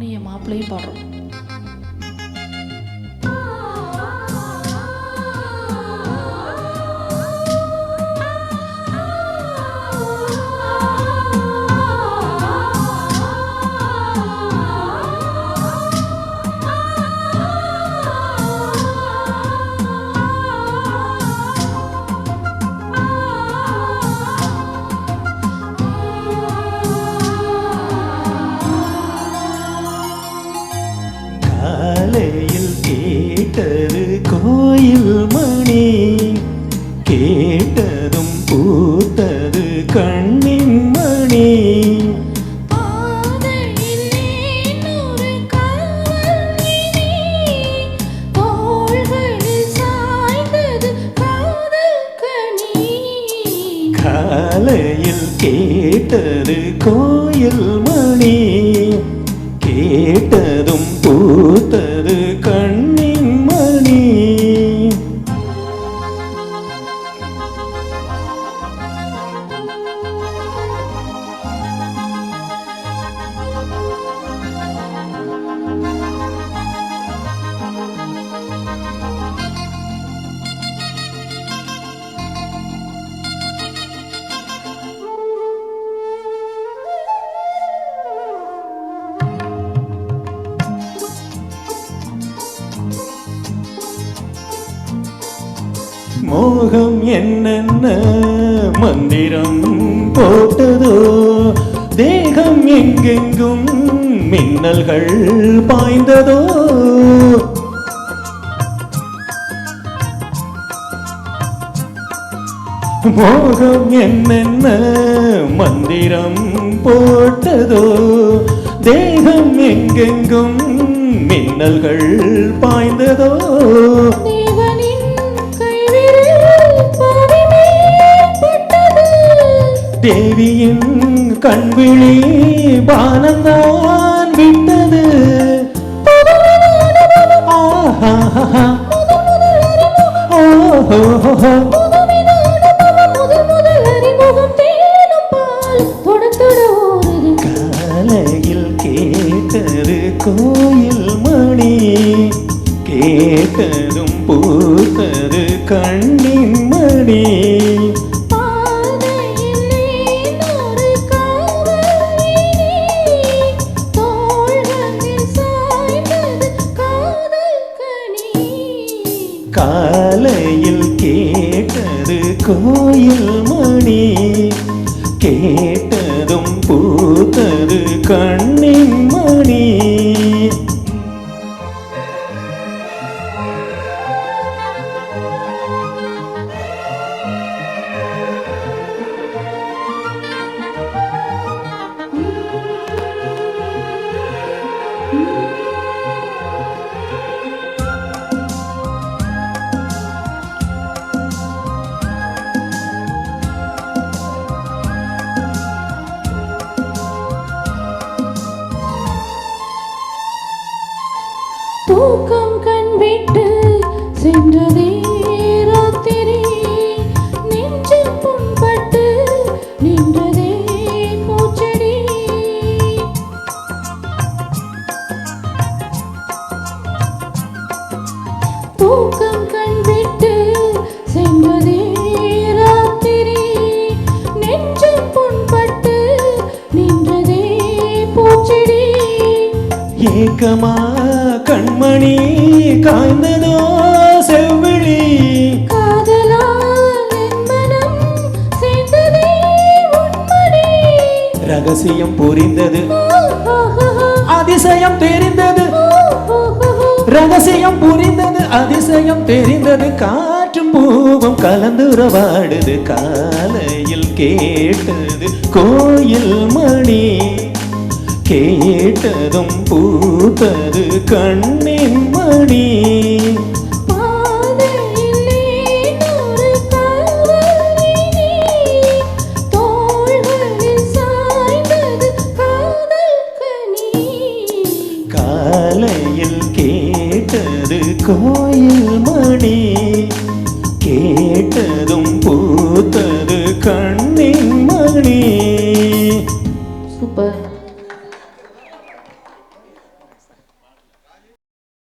நானும் என் மாப்பிள்ளையும் பாடுறோம். காலையில் கேட்டது கோயில் மணி, கேட்டதும் பூத்தது கண்ணின் மணி. காலையில் கேட்டது கோயில் மணி, கேட்டதும் பூத்தது கண்ணின் மணி. மோகம் என்னென்ன மந்திரம் போட்டதோ, தேகம் எங்கெங்கும் மின்னல்கள் பாய்ந்ததோ. மோகம் என்னென்ன மந்திரம் போட்டதோ, தேகம் எங்கெங்கும் மின்னல்கள் பாய்ந்ததோ. தேவியின் கண்விழி பானந்தான் விட்டது. காலையில் கேட்டது கோயில் மணி, கேட்டதும் பூத்தது கண்ணின் மணி. காலையில் கேட்டது கோயில் மணி, கேட்டதும் பூத்தது கண்ணின் மணி. தூக்கம் கண் விட்டு சென்றதே ராத்திரி, நெஞ்சில் புண்பட்டு நின்றதே பூச்செடி. தூக்கம் கண் விட்டு சென்றதே ராத்திரி, நெஞ்சில் புண்பட்டு நின்றதே பூச்செடி. ஏக்கமா கண்மணி காய்ந்ததோ செவ்விழி, காதலால் என் மனம் சேர்ந்ததே உன்மடி. ரகசியம் புரிந்தது, அதிசயம் தெரிந்தது. ரகசியம் புரிந்தது, அதிசயம் தெரிந்தது. காற்றும் பூவும் கலந்துறவாடுது. காலையில் கேட்டது கோயில் மணி, கேட்டதும் பூத்தது கண்ணின் மணி. காலையில் கேட்டது கோயில் மணி, கேட்டதும் பூத்தது கண்ணின் மணி. சூப்பர்.